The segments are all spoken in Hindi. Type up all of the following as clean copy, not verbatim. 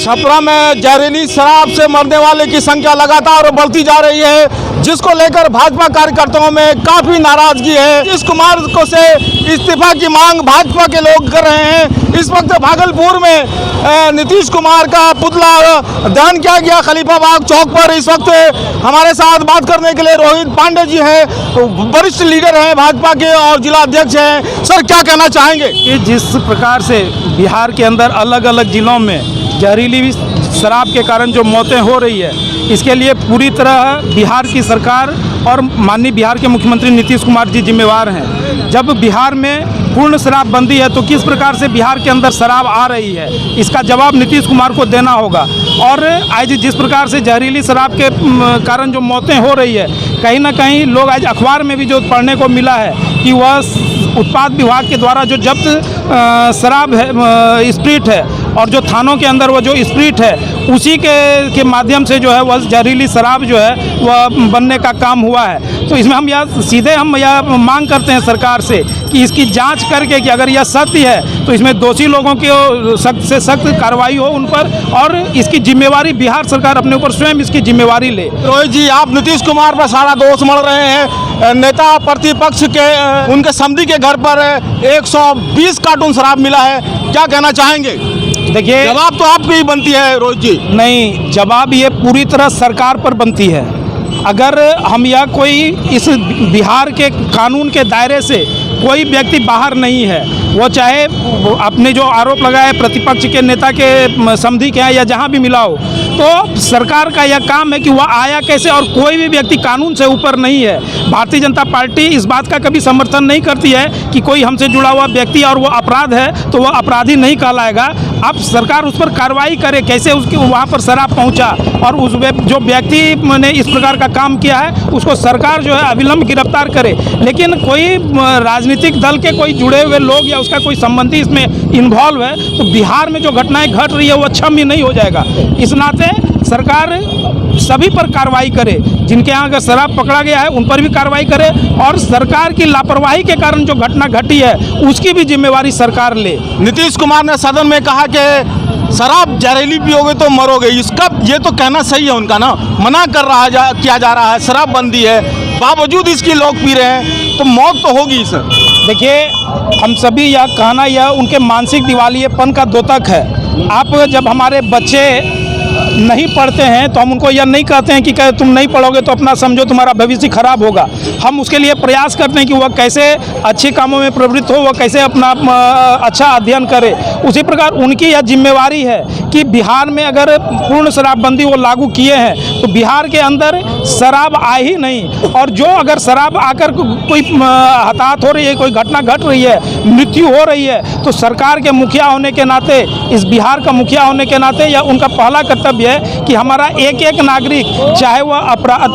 छपरा में जहरीली शराब से मरने वाले की संख्या लगातार बढ़ती जा रही है, जिसको लेकर भाजपा कार्यकर्ताओं में काफी नाराजगी है। नीतीश कुमार को से इस्तीफा की मांग भाजपा के लोग कर रहे हैं। इस वक्त भागलपुर में नीतीश कुमार का पुतला दहन किया गया खलीफाबाग चौक पर। इस वक्त हमारे साथ बात करने के लिए रोहित पांडे जी हैं, वरिष्ठ लीडर हैं भाजपा के और जिला अध्यक्ष हैं। सर, क्या कहना चाहेंगे कि जिस प्रकार से बिहार के अंदर अलग अलग जिलों में जहरीली शराब के कारण जो मौतें हो रही है, इसके लिए पूरी तरह बिहार की सरकार और माननीय बिहार के मुख्यमंत्री नीतीश कुमार जी जिम्मेवार हैं। जब बिहार में पूर्ण शराबबंदी है तो किस प्रकार से बिहार के अंदर शराब आ रही है, इसका जवाब नीतीश कुमार को देना होगा। और आज जिस प्रकार से जहरीली शराब के कारण जो मौतें हो रही है, कहीं ना कहीं लोग आज अखबार में भी जो पढ़ने को मिला है कि वह उत्पाद विभाग के द्वारा जो जब्त शराब है, स्प्रिट है, और जो थानों के अंदर वो जो स्प्रिट है उसी के माध्यम से जो है वह जहरीली शराब जो है वह बनने का काम हुआ है। तो इसमें हम यह मांग करते हैं सरकार से कि इसकी जांच करके कि अगर यह सत्य है तो इसमें दोषी लोगों की सख्त से सख्त कार्रवाई हो उन पर, और इसकी जिम्मेवारी बिहार सरकार अपने ऊपर स्वयं इसकी जिम्मेवारी ले। रोहित जी, आप नीतीश कुमार पर सारा दोष मढ़ रहे हैं। नेता प्रतिपक्ष के उनके समधी के घर पर 120 कार्टून शराब मिला है, क्या कहना चाहेंगे? देखिए, जवाब तो आपकी ही बनती है रोहित जी। नहीं, जवाब ये पूरी तरह सरकार पर बनती है। अगर हम या कोई इस बिहार के कानून के दायरे से कोई व्यक्ति बाहर नहीं है, वो चाहे अपने जो आरोप लगाए प्रतिपक्ष के नेता के समधी के हैं या जहां भी मिला हो, तो सरकार का यह काम है कि वह आया कैसे, और कोई भी व्यक्ति कानून से ऊपर नहीं है। भारतीय जनता पार्टी इस बात का कभी समर्थन नहीं करती है कि कोई हमसे जुड़ा हुआ व्यक्ति और वो अपराध है तो वह अपराधी नहीं कहलाएगा। अब सरकार उस पर कार्रवाई करे, कैसे उसके वहाँ पर शराब पहुँचा, और उस जो व्यक्ति ने इस प्रकार का काम किया है उसको सरकार जो है अविलंब गिरफ्तार करे। लेकिन कोई राजनीतिक दल के कोई जुड़े हुए लोग या उसका कोई संबंधी इसमें इन्वॉल्व है तो बिहार में जो घटनाएं घट रही है वो क्षम्य नहीं हो जाएगा। इस नाते सरकार सभी पर कार्रवाई करे, जिनके यहाँ अगर शराब पकड़ा गया है उन पर भी कार्रवाई करे, और सरकार की लापरवाही के कारण जो घटना घटी है उसकी भी जिम्मेवारी सरकार ले। नीतीश कुमार ने सदन में कहा कि शराब जहरीली पियोगे तो मरोगे, इसका ये तो कहना सही है उनका ना, मना कर रहा किया जा रहा है, शराबबंदी है, बावजूद इसकी लोग पी रहे हैं तो मौत तो होगी सर। देखिए, हम सभी यह कहना यह उनके मानसिक दिवालियेपन का द्योतक है। आप जब हमारे बच्चे नहीं पढ़ते हैं तो हम उनको यह नहीं कहते हैं कि तुम नहीं पढ़ोगे तो अपना समझो तुम्हारा भविष्य खराब होगा। हम उसके लिए प्रयास करते हैं कि वह कैसे अच्छे कामों में प्रवृत्त हो, वह कैसे अपना अच्छा अध्ययन करे। उसी प्रकार उनकी यह जिम्मेवारी है कि बिहार में अगर पूर्ण शराबबंदी वो लागू किए हैं तो बिहार के अंदर शराब आए ही नहीं, और जो अगर शराब आकर कोई हताहत हो रही है, कोई घटना घट रही है, मृत्यु हो रही है, तो सरकार के मुखिया होने के नाते, इस बिहार का मुखिया होने के नाते यह उनका पहला कर्तव्य है कि हमारा एक एक नागरिक, चाहे वह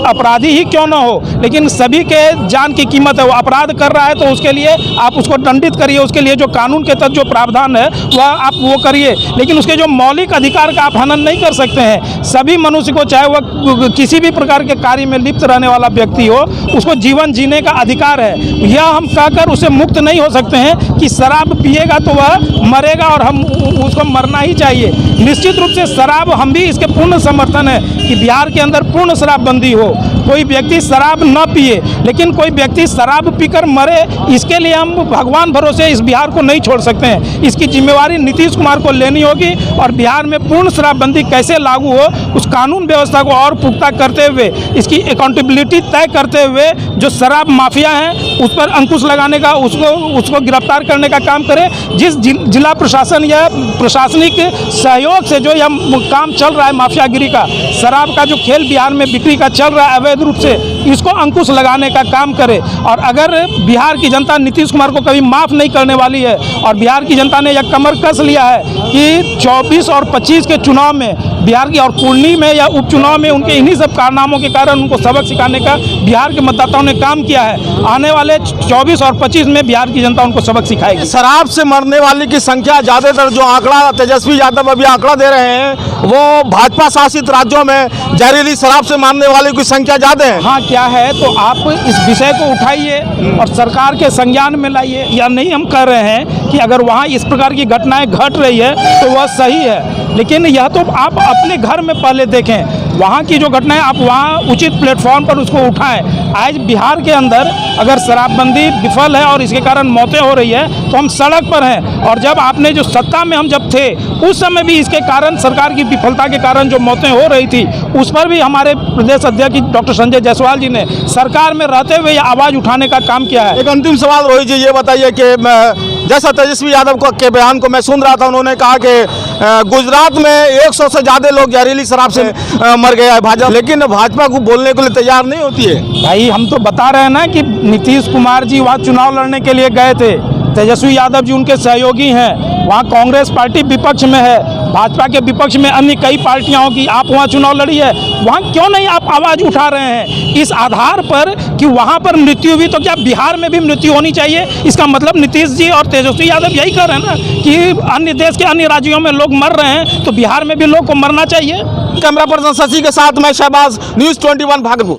अपराधी ही क्यों ना हो, लेकिन सभी के जान की कीमत है। वो अपराध कर रहा है तो उसके लिए आप उसको दंडित करिए, उसके लिए जो कानून के तहत जो प्रावधान है वह आप वो करिए, लेकिन उसके जो मौलिक अधिकार का आप हनन नहीं कर सकते हैं। सभी मनुष्य को, चाहे वह किसी भी प्रकार के कार्य में लिप्त रहने वाला व्यक्ति हो, उसको जीवन जीने का अधिकार है। यह हम कहकर उसे मुक्त नहीं हो सकते हैं कि शराब पिएगा तो वह मरेगा और हम उसको मरना ही चाहिए। निश्चित रूप से शराब, हम भी इसके पूर्ण समर्थन है कि बिहार के अंदर पूर्ण शराबबंदी हो, कोई व्यक्ति शराब न पिए, लेकिन कोई व्यक्ति शराब पीकर मरे, इसके लिए हम भगवान भरोसे इस बिहार को नहीं छोड़ सकते हैं। इसकी जिम्मेवारी नीतीश कुमार को लेनी होगी, और बिहार में पूर्ण शराबबंदी कैसे लागू हो उस कानून व्यवस्था को और पुख्ता करते हुए, इसकी अकाउंटेबिलिटी तय करते हुए जो शराब माफिया हैं उस पर अंकुश लगाने का, उसको गिरफ्तार करने का काम करें। जिस जिला प्रशासन या प्रशासनिक सहयोग से जो यह काम चल रहा है माफियागिरी का, शराब का जो खेल बिहार में बिक्री का चल रहा है अवैध रूप से, इसको अंकुश लगाने का काम करे। और अगर बिहार की जनता नीतीश कुमार को कभी माफ़ नहीं करने वाली है, और बिहार की जनता ने यह कमर कस लिया है कि 24 और 25 के चुनाव में बिहार की, और कुर्नी में या उपचुनाव में उनके इन्हीं सब कारनामों के कारण उनको सबक सिखाने का बिहार के मतदाताओं ने काम किया है। आने वाले 24 और 25 में बिहार की जनता उनको सबक सिखाएगी। शराब से मरने वाले की संख्या ज़्यादातर, जो आंकड़ा तेजस्वी यादव अभी आंकड़ा दे रहे हैं, वो भाजपा शासित राज्यों में जहरीली शराब से मरने वाले की संख्या ज़्यादा है। हाँ, क्या है, तो आप इस विषय को उठाइए और सरकार के संज्ञान में लाइए। या नहीं हम कह रहे हैं कि अगर वहाँ इस प्रकार की घटनाएं घट रही है तो वह सही है, लेकिन यह तो आप अपने घर में पहले देखें। वहाँ की जो घटनाएं आप वहाँ उचित प्लेटफॉर्म पर उसको उठाएं। आज बिहार के अंदर अगर शराबबंदी विफल है और इसके कारण मौतें हो रही है तो हम सड़क पर हैं, और जब आपने जो सत्ता में हम जब थे उस समय भी इसके कारण, सरकार की विफलता के कारण जो मौतें हो रही थी, उस पर भी हमारे प्रदेश अध्यक्ष डॉक्टर संजय जायसवाल जी ने सरकार में रहते हुए आवाज़ उठाने का काम किया है। एक अंतिम सवाल रोहित जी, ये बताइए कि जैसा तेजस्वी यादव के बयान को मैं सुन रहा था, उन्होंने कहा कि गुजरात में 100 से ज़्यादा लोग जहरीली शराब से मर गया है भाजपा, लेकिन भाजपा को बोलने के लिए तैयार नहीं होती है। भाई हम तो बता रहे हैं ना कि नीतीश कुमार जी वहाँ चुनाव लड़ने के लिए गए थे, तेजस्वी यादव जी उनके सहयोगी हैं, वहाँ कांग्रेस पार्टी विपक्ष में है, भाजपा के विपक्ष में अन्य कई पार्टियां होगी, आप वहाँ चुनाव लड़ी है, वहाँ क्यों नहीं आप आवाज़ उठा रहे हैं इस आधार पर कि वहाँ पर मृत्यु हुई तो क्या बिहार में भी मृत्यु होनी चाहिए? इसका मतलब नीतीश जी और तेजस्वी यादव यही कह रहे हैं ना कि अन्य देश के अन्य राज्यों में लोग मर रहे हैं तो बिहार में भी लोग को मरना चाहिए। कैमरा पर्सन शशि के साथ मैं शहबाज, न्यूज़ 21 भागलपुर।